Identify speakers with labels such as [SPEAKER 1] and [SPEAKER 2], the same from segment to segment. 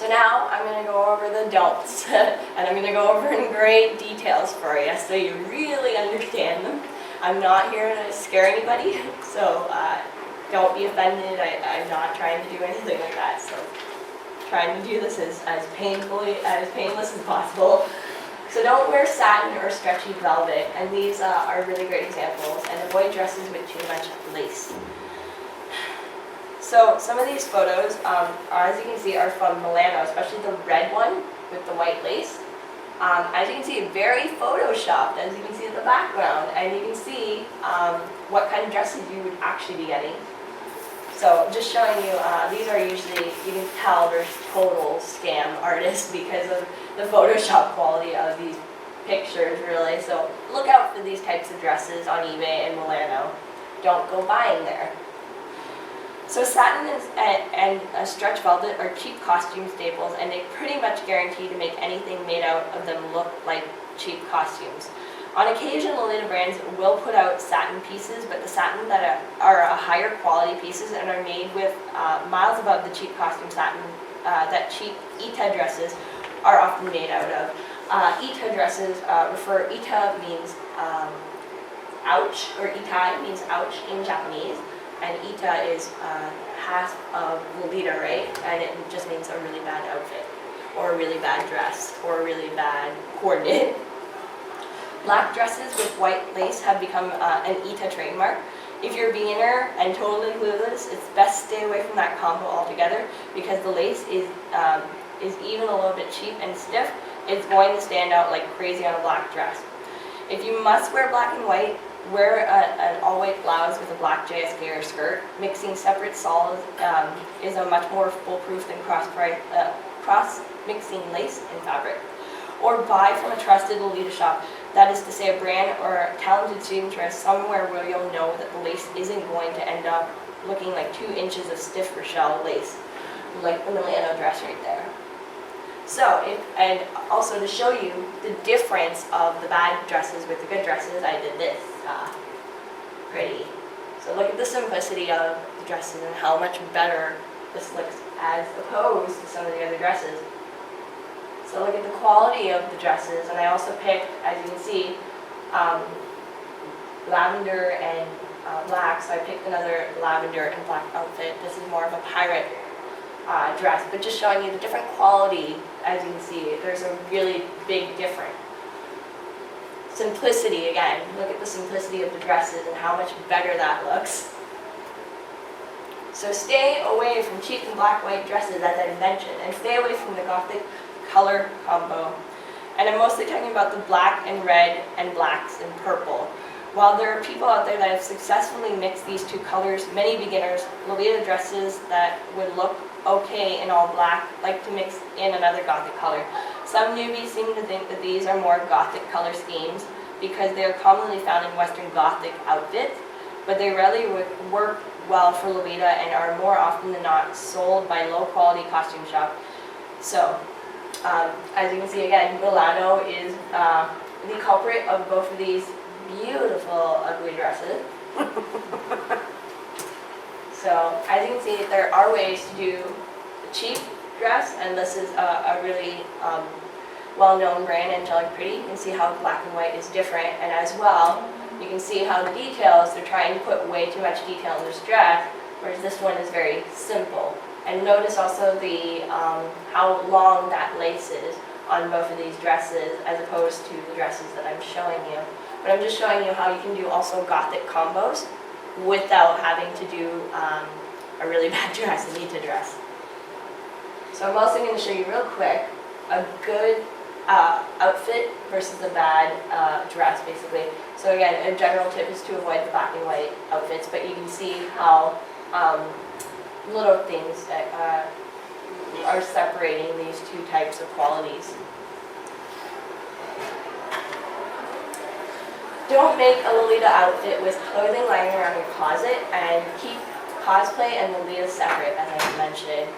[SPEAKER 1] So now I'm going to go over the don'ts, and I'm going to go over in great details for you so you really understand them. I'm not here to scare anybody, so don't be offended. I'm not trying to do anything like that. So trying to do this as painless as possible. So don't wear satin or stretchy velvet, and these are really great examples, and avoid dresses with too much lace. So some of these photos, as you can see, are from Milano, especially the red one with the white lace. As you can see, very photoshopped, as you can see in the background, and you can see what kind of dresses you would actually be getting. So just showing you, these are usually, you can tell they're total scam artists because of the Photoshop quality of these pictures, really. So look out for these types of dresses on eBay and Milano. Don't go buying there. So satin and stretch velvet are cheap costume staples, and they pretty much guarantee to make anything made out of them look like cheap costumes. On occasion, Lolita brands will put out satin pieces, but the satin that are higher quality pieces and are made with miles above the cheap costume satin that cheap Ita dresses are often made out of. Ita dresses Ita means ouch, or Itai means ouch in Japanese, and Ita is half of Lolita, right? And it just means a really bad outfit, or a really bad dress, or a really bad coordinate. Black dresses with white lace have become an Ita trademark. If you're a beginner and totally clueless, it's best stay away from that combo altogether because the lace is even a little bit cheap and stiff. It's going to stand out like crazy on a black dress. If you must wear black and white, wear an all-white blouse with a black JSK or skirt. Mixing separate sols is a much more foolproof than cross-mixing lace and fabric. Or buy from a trusted Lolita shop, that is to say a brand or a talented seamstress somewhere where you'll know that the lace isn't going to end up looking like 2 inches of stiff Rochelle lace, like the Milano dress right there. So, and also to show you the difference of the bad dresses with the good dresses, I did this. Pretty. So look at the simplicity of the dresses and how much better this looks as opposed to some of the other dresses. So look at the quality of the dresses, and I also picked, as you can see, lavender and black, so I picked another lavender and black outfit. This is more of a pirate dress, but just showing you the different quality. As you can see, there's a really big difference. Simplicity, again, look at the simplicity of the dresses and how much better that looks. So stay away from cheap and black-white dresses, as I mentioned, and stay away from the gothic color combo. And I'm mostly talking about the black and red and blacks and purple. While there are people out there that have successfully mixed these two colors, many beginners, Lolita dresses that would look okay in all black like to mix in another gothic color. Some newbies seem to think that these are more gothic color schemes because they are commonly found in Western Gothic outfits, but they rarely work well for Lolita and are more often than not sold by low-quality costume shops. So, as you can see again, Milano is the culprit of both of these beautiful ugly dresses. So, as you can see, there are ways to do a cheap dress, and this is a really well-known brand, Angelic Pretty. You can see how black and white is different, and as well, you can see how the details, they're trying to put way too much detail in this dress, whereas this one is very simple. And notice also the how long that lace is on both of these dresses as opposed to the dresses that I'm showing you. But I'm just showing you how you can do also gothic combos without having to do a really bad dress, a Nita dress. So I'm also going to show you real quick a good outfit versus a bad dress, basically. So again, a general tip is to avoid the black and white outfits, but you can see how little things that are separating these two types of qualities. Don't make a Lolita outfit with clothing lying around your closet, and keep cosplay and Lolita separate, as I mentioned.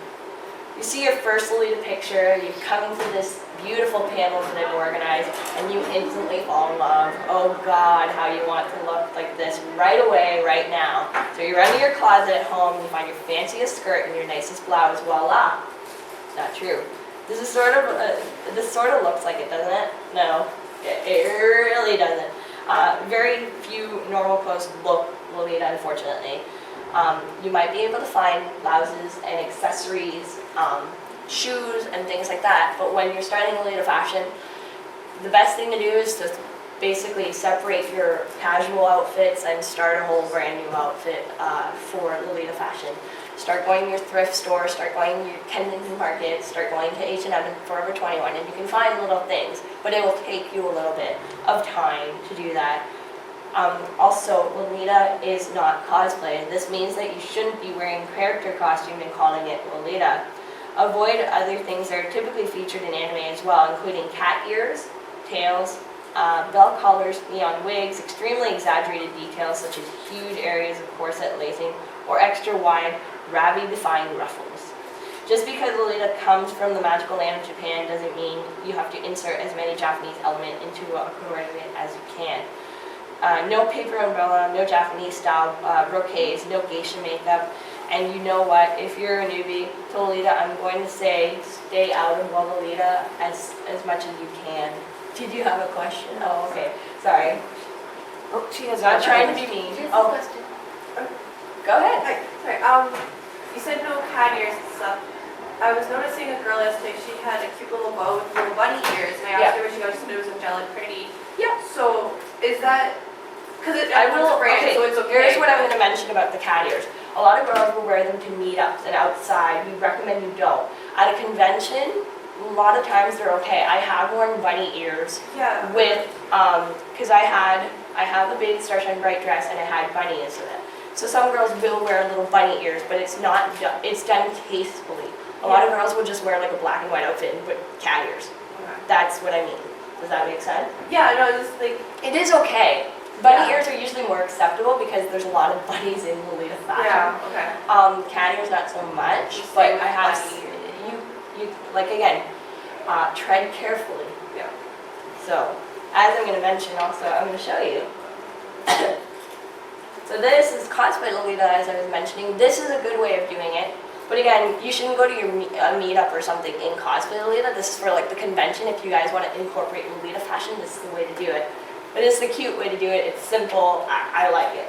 [SPEAKER 1] You see your first Lolita picture, you come into this beautiful panel that I've organized, and you instantly fall in love. Oh God, how you want to look like this right away, right now. So you run to your closet at home, you find your fanciest skirt and your nicest blouse, voila. Not true. This is sort of, this sort of looks like it, doesn't it? No, it really doesn't. Very few normal clothes look Lolita, unfortunately. You might be able to find blouses and accessories, shoes and things like that, but when you're starting Lolita Fashion, the best thing to do is to basically separate your casual outfits and start a whole brand new outfit for Lolita Fashion. Start going to your thrift store, start going to your Kensington Market, start going to H&M and Forever 21, and you can find little things, but it will take you a little bit of time to do that. Also, Lolita is not cosplay. This means that you shouldn't be wearing character costume and calling it Lolita. Avoid other things that are typically featured in anime as well, including cat ears, tails, bell collars, neon wigs, extremely exaggerated details such as huge areas of corset lacing, or extra wide, ravi-defying ruffles. Just because Lolita comes from the magical land of Japan doesn't mean you have to insert as many Japanese elements into a coordinate as you can. No paper umbrella, no Japanese style brocades, no geisha makeup, and you know what, if you're a newbie to Lolita, I'm going to say stay out of Lolita as much as you can. Did you have a question? Oh, okay, sorry.
[SPEAKER 2] Oh, she has
[SPEAKER 1] Not trying to be mean.
[SPEAKER 2] She has
[SPEAKER 1] Oh,
[SPEAKER 2] a question.
[SPEAKER 1] go ahead.
[SPEAKER 2] Hi, sorry. You said no cat ears and stuff. I was noticing a girl yesterday, she had a cute little bow with little bunny ears, and I asked her where she got it, she said it was Angelic Pretty.
[SPEAKER 1] Yeah.
[SPEAKER 2] So, is that, because it's
[SPEAKER 1] I will,
[SPEAKER 2] a brand, so it's okay.
[SPEAKER 1] Here's what I'm going to mention about the cat ears. A lot of girls will wear them to meetups and outside. We recommend you don't. At a convention, a lot of times they're okay. I have worn bunny ears with, because I have the Baby Starshine Bright dress and I had bunny ears in it. So some girls will wear little bunny ears, but it's not, it's done tastefully. A lot of girls will just wear like a black and white outfit and put cat ears.
[SPEAKER 2] Okay.
[SPEAKER 1] That's what I mean. Does that make sense?
[SPEAKER 2] Yeah, no, it's just like...
[SPEAKER 1] It is okay. Bunny ears are usually more acceptable because there's a lot of bunnies in Lolita Fashion.
[SPEAKER 2] Yeah, okay.
[SPEAKER 1] Cat ears not so much, but I have, you like again, tread carefully.
[SPEAKER 2] Yeah.
[SPEAKER 1] So, as I'm going to mention also, I'm going to show you. So this is cosplay Lolita, as I was mentioning. This is a good way of doing it. But again, you shouldn't go to your meetup or something in cosplay Lolita. This is for like the convention. If you guys want to incorporate Lolita Fashion, this is the way to do it. But it's the cute way to do it. It's simple. I like it.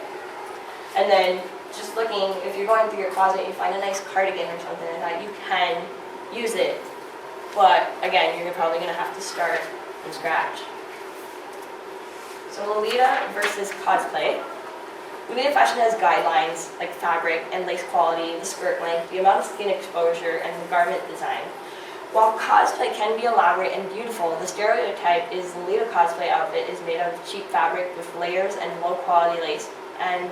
[SPEAKER 1] And then just looking, if you're going through your closet, you find a nice cardigan or something like that, you can use it. But again, you're probably going to have to start from scratch. So Lolita versus cosplay. Lolita Fashion has guidelines like fabric and lace quality, the skirt length, the amount of skin exposure, and the garment design. While cosplay can be elaborate and beautiful, the stereotype is the Lolita cosplay outfit is made of cheap fabric with layers and low-quality lace, and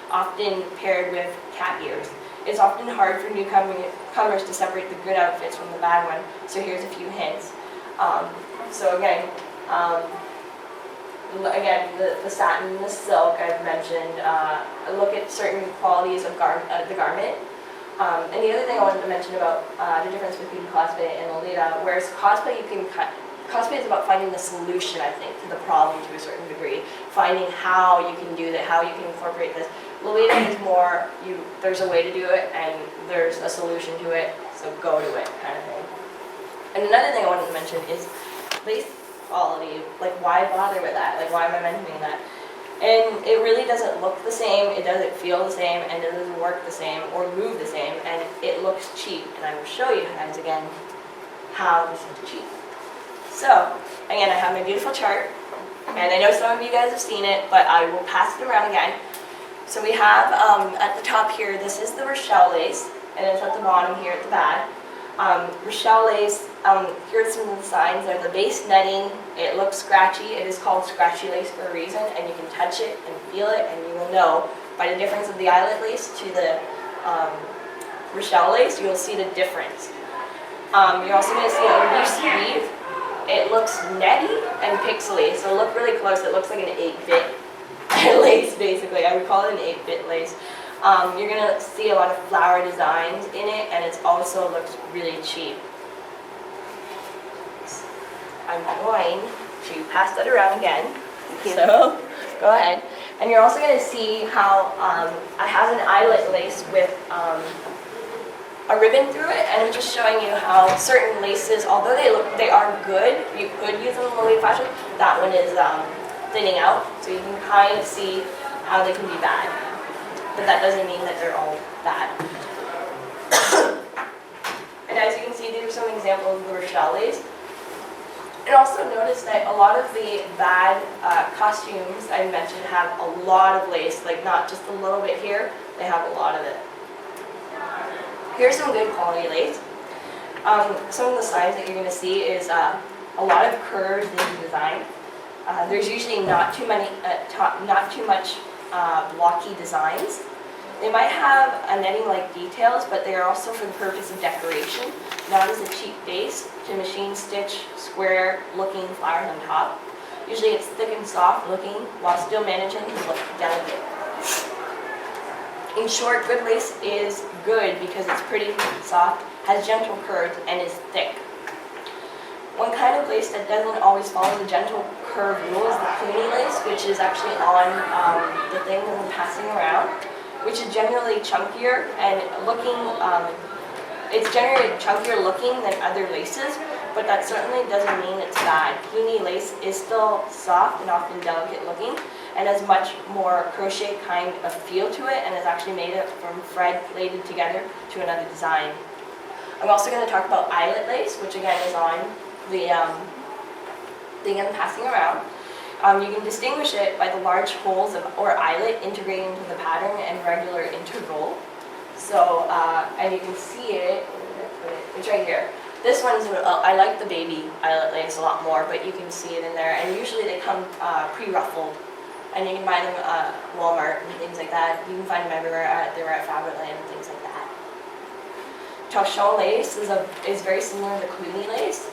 [SPEAKER 1] often paired with cat ears. It's often hard for newcomers to separate the good outfits from the bad one, so here's a few hints. The satin, the silk I've mentioned, look at certain qualities of the garment. And the other thing I wanted to mention about the difference between cosplay and Lolita, whereas cosplay cosplay is about finding the solution, I think, to the problem to a certain degree, finding how you can do that, how you can incorporate this. Lolita is more, there's a way to do it and there's a solution to it, so go to it kind of thing. And another thing I wanted to mention is lace quality, like why bother with that? Like why am I mentioning that? And it really doesn't look the same, it doesn't feel the same, and it doesn't work the same or move the same, and it looks cheap. And I will show you guys again how this is cheap. So, again, I have my beautiful chart, and I know some of you guys have seen it, but I will pass it around again. So we have, at the top here, this is the Rochelle lace, and it's at the bottom here at the back. Rochelle lace, here are some of the signs. They're the base netting. It looks scratchy. It is called scratchy lace for a reason, and you can touch it and feel it, and you will know by the difference of the eyelet lace to the Rochelle lace, you'll see the difference. You're also going to see a loose weave. It looks netty and pixely, so look really close. It looks like an 8-bit lace, basically. I would call it an 8-bit lace. You're going to see a lot of flower designs in it, and it also looks really cheap. I'm going to pass that around again. So, go ahead. And you're also going to see how I have an eyelet lace with a ribbon through it, and I'm just showing you how certain laces, although they are good, you could use them in Lolita Fashion, that one is thinning out, so you can kind of see how they can be bad. But that doesn't mean that they're all bad. And as you can see, these are some examples of the Rochelle lace. And also notice that a lot of the bad costumes I mentioned have a lot of lace, like not just a little bit here, they have a lot of it. Here's some good quality lace. Some of the signs that you're going to see is a lot of curves in the design. There's usually not too much blocky designs. They might have a netting-like details, but they are also for the purpose of decoration, not as a cheap base to machine stitch square looking flowers on top. Usually it's thick and soft looking while still managing to look delicate. In short, good lace is good because it's pretty, soft, has gentle curves, and is thick. One kind of lace that doesn't always follow the gentle curve rule is the Clooney lace, which is actually on the thing that I'm passing around, which is generally chunkier and looking, it's generally chunkier looking than other laces, but that certainly doesn't mean it's bad. Clooney lace is still soft and often delicate looking, and has much more crochet kind of feel to it, and is actually made up from thread plaited together to another design. I'm also going to talk about eyelet lace, which again is on the thing I'm passing around. You can distinguish it by the large holes or eyelet integrating into the pattern and regular interval. So, and you can see it, it's right here. This one's, I like the baby eyelet lace a lot more, but you can see it in there, and usually they come pre-ruffled. And you can buy them at Walmart and things like that. You can find them everywhere. They were at Faberland and things like that. Torchon lace is very similar to Clooney lace.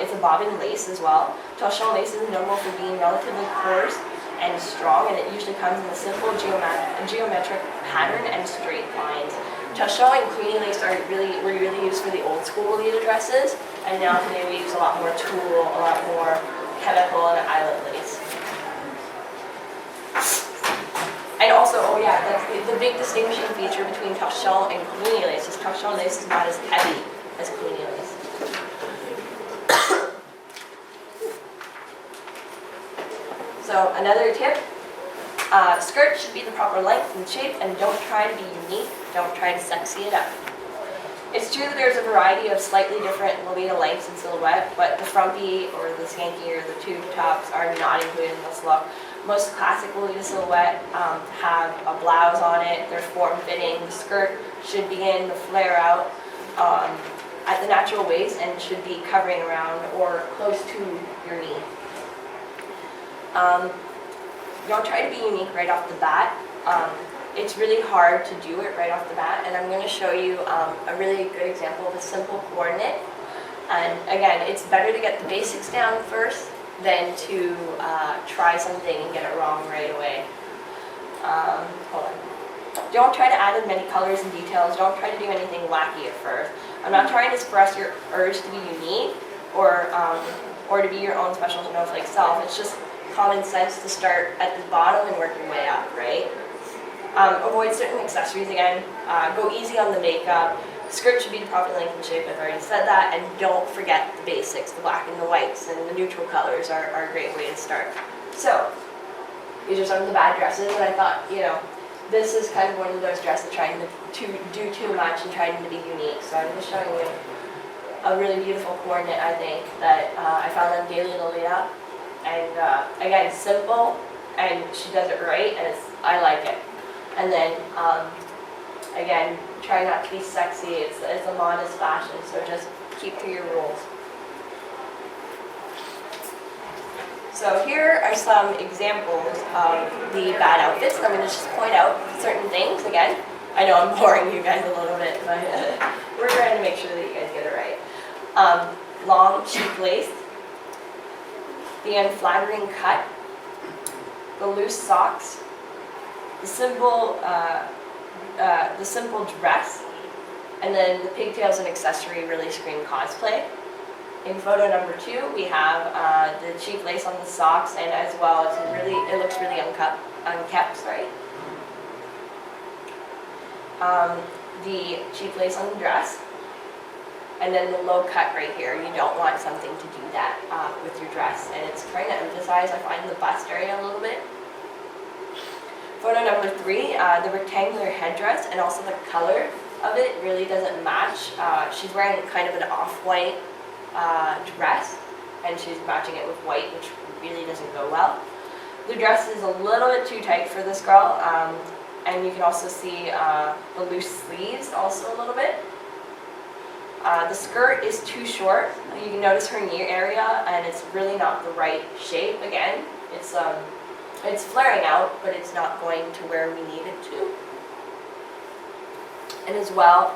[SPEAKER 1] It's a bobbin lace as well. Torchon lace is notable for being relatively coarse and strong, and it usually comes in a simple geometric pattern and straight lines. Torchon and Clooney lace were really used for the old school Lolita dresses, and now today we use a lot more tulle, a lot more chemical, and eyelet lace. And also, oh yeah, that's the big distinguishing feature between torchon and Clooney lace is torchon lace is not as heavy as Clooney lace. So another tip, skirt should be the proper length and shape, and don't try to be unique, don't try to sexy it up. It's true that there's a variety of slightly different Lolita lengths and silhouette, but the frumpy or the skanky or the tube tops are not included in this look. Most classic Lolita silhouette have a blouse on it, they're form-fitting, the skirt should begin to flare out at the natural waist and should be covering around or close to your knee. Don't try to be unique right off the bat. It's really hard to do it right off the bat, and I'm going to show you a really good example of a simple coordinate. And again, it's better to get the basics down first than to try something and get it wrong right away. Hold on. Don't try to add as many colors and details. Don't try to do anything wacky at first. I'm not trying to express your urge to be unique or to be your own special snowflake self. It's just common sense to start at the bottom and work your way up, right? Avoid certain accessories again. Go easy on the makeup. Skirt should be the proper length and shape, I've already said that, and don't forget the basics. The black and the whites and the neutral colors are a great way to start. So, these are some of the bad dresses, and I thought, you know, this is kind of one of those dresses trying to do too much and trying to be unique. So I'm just showing you a really beautiful coordinate, I think, that I found on Daily Lolita. And again, simple, and she does it right, and I like it. And then, again, try not to be sexy. It's a modest fashion, so just keep to your rules. So here are some examples of the bad outfits. I'm going to just point out certain things again. I know I'm boring you guys a little bit, but we're trying to make sure that you guys get it right. Long, cheap lace, the unflattering cut, the loose socks, the simple dress, and then the pigtails and accessory really scream cosplay. In photo number 2, we have the cheap lace on the socks, and as well, it looks really unkept. the cheap lace on the dress, and then the low cut right here. You don't want something to do that with your dress, and it's trying to emphasize, I find, the bust area a little bit. Photo number 3, the rectangular headdress and also the color of it really doesn't match. She's wearing kind of an off-white dress, and she's matching it with white, which really doesn't go well. The dress is a little bit too tight for this girl, and you can also see the loose sleeves also a little bit. The skirt is too short. You can notice her knee area, and it's really not the right shape. Again, it's flaring out, but it's not going to where we need it to. And as well,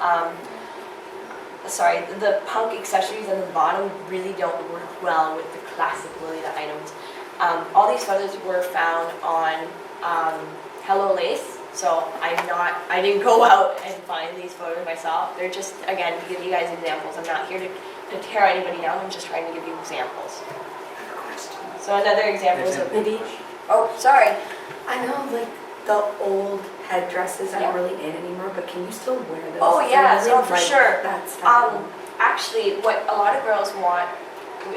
[SPEAKER 1] the punk accessories on the bottom really don't work well with the classic Lolita items. All these photos were found on Hello Lace, so I didn't go out and find these photos myself. They're just, again, to give you guys examples. I'm not here to tear anybody down, I'm just trying to give you examples. So another example is
[SPEAKER 3] Maybe,
[SPEAKER 1] oh, sorry.
[SPEAKER 3] I know like the old headdresses aren't
[SPEAKER 1] Yeah.
[SPEAKER 3] really in anymore, but can you still wear those?
[SPEAKER 1] Oh yeah,
[SPEAKER 3] They're
[SPEAKER 1] so
[SPEAKER 3] really
[SPEAKER 1] for
[SPEAKER 3] like
[SPEAKER 1] sure.
[SPEAKER 3] that style.
[SPEAKER 1] Actually, what a lot of girls want,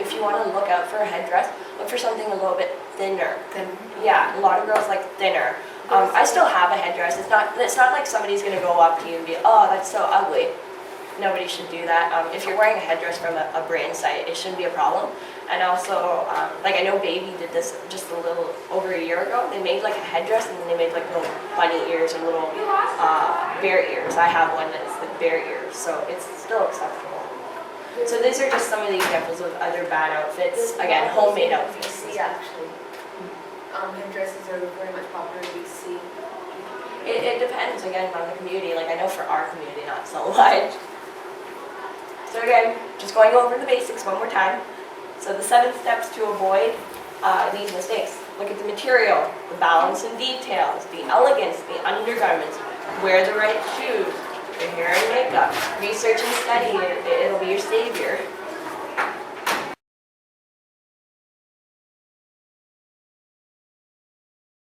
[SPEAKER 1] if you want to look out for a headdress, look for something a little bit thinner.
[SPEAKER 3] Then
[SPEAKER 1] Yeah, a lot of girls like thinner. I still have a headdress. It's not like somebody's gonna go up to you and be, oh, that's so ugly. Nobody should do that. If you're wearing a headdress from a brand site, it shouldn't be a problem. And also, like I know Baby did this just a little over a year ago. They made like a headdress and then they made like little bunny ears or little bear ears. I have one that's the bear ears, so it's still acceptable. So these are just some of the examples of other bad outfits. Again, homemade outfits.
[SPEAKER 4] BC actually. Headdresses are very much popular in BC.
[SPEAKER 1] It depends, again, on the community. Like, I know for our community, not so much. So again, just going over the basics one more time. So the 7 steps to avoid these mistakes. Look at the material, the balance and details, the elegance, the undergarments, wear the right shoes, your hair and makeup, research and study, it'll be your savior.